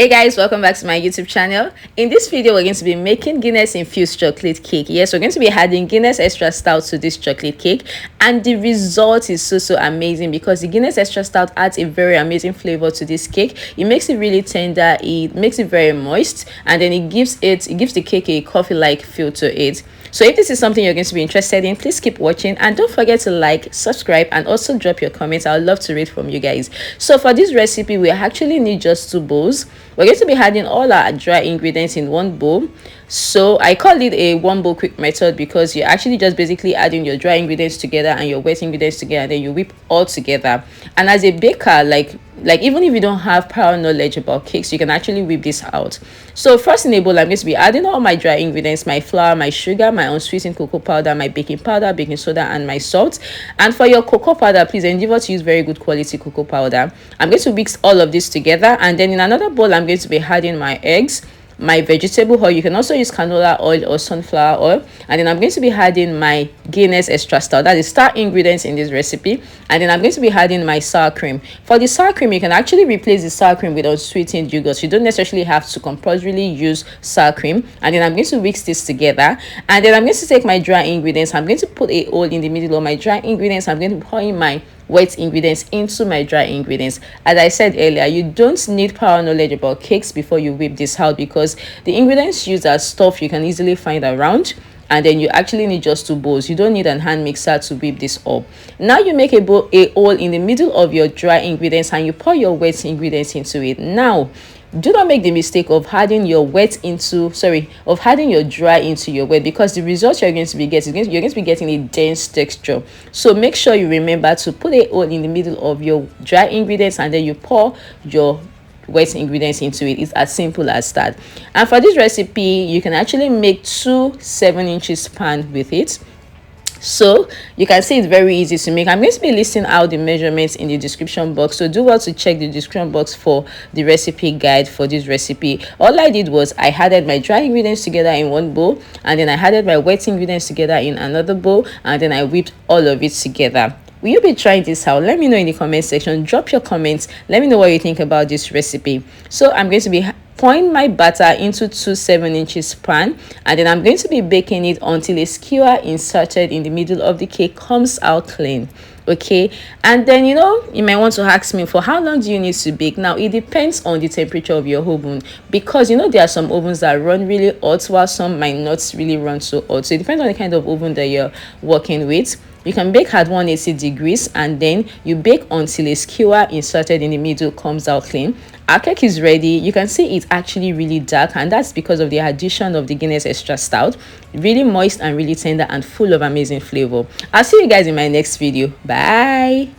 Hey guys, welcome back to my YouTube channel. In this video, we're going to be making Guinness-infused chocolate cake. Yes, we're going to be adding Guinness Extra Stout to this chocolate cake, and the result is so amazing because the Guinness Extra Stout adds a very amazing flavor to this cake. It makes it really tender, it makes it very moist, and then it gives the cake a coffee-like feel to it. So if this is something you're going to be interested in, please keep watching and don't forget to like, subscribe, and also drop your comments. I would love to read from you guys. So for this recipe, we actually need just 2 bowls. We're going to be adding all our dry ingredients in 1 bowl. So I call it a 1 bowl quick method because you're actually just basically adding your dry ingredients together and your wet ingredients together, and then you whip all together. And as a baker, like even if you don't have prior knowledge about cakes, you can actually whip this out. So first in a bowl, I'm going to be adding all my dry ingredients: my flour, my sugar, my unsweetened cocoa powder, my baking powder, baking soda, and my salt. And for your cocoa powder, please endeavor to use very good quality cocoa powder. I'm going to mix all of this together, and then in another bowl, I'm going to be adding my eggs, my vegetable oil. You can also use canola oil or sunflower oil, and then I'm going to be adding my Guinness Extra Stout, that is star ingredients in this recipe. And then I'm going to be adding my sour cream. For the sour cream, you can actually replace the sour cream with unsweetened yogurt. You don't necessarily have to compulsorily use sour cream. And then I'm going to mix this together, and then I'm going to take my dry ingredients. I'm going to put a hole in the middle of my dry ingredients. I'm going to pour in my wet ingredients into my dry ingredients. As I said earlier, you don't need prior knowledge about cakes before you whip this out because the ingredients used are stuff you can easily find around, and then you actually need just 2 bowls. You don't need a hand mixer to whip this up. Now you make a hole in the middle of your dry ingredients and you pour your wet ingredients into it. Now do not make the mistake of adding your dry into your wet, because the result you're going to be getting, you're going to be getting a dense texture. So make sure you remember to put a hole in the middle of your dry ingredients and then you pour your wet ingredients into it. It's as simple as that. And for this recipe, you can actually make 2 7-inch pan with it. So you can see it's very easy to make. I'm going to be listing out the measurements in the description box, so do well to check the description box for the recipe guide for this recipe. All I did was I added my dry ingredients together in 1 bowl, and then I added my wet ingredients together in another bowl, and then I whipped all of it together. Will you be trying this out? Let me know in the comment section. Drop your comments. Let me know what you think about this recipe. So I'm going to be pouring my batter into 2 7-inch pan, and then I'm going to be baking it until a skewer inserted in the middle of the cake comes out clean. Okay, and then you might want to ask me, for how long do you need to bake? Now it depends on the temperature of your oven, because there are some ovens that run really hot while some might not really run so hot. So it depends on the kind of oven that you're working with. You can bake at 180 degrees, and then you bake until a skewer inserted in the middle comes out clean. Our cake is ready. You can see it's actually really dark, and that's because of the addition of the Guinness Extra Stout. Really moist and really tender and full of amazing flavor. I'll see you guys in my next video. Bye.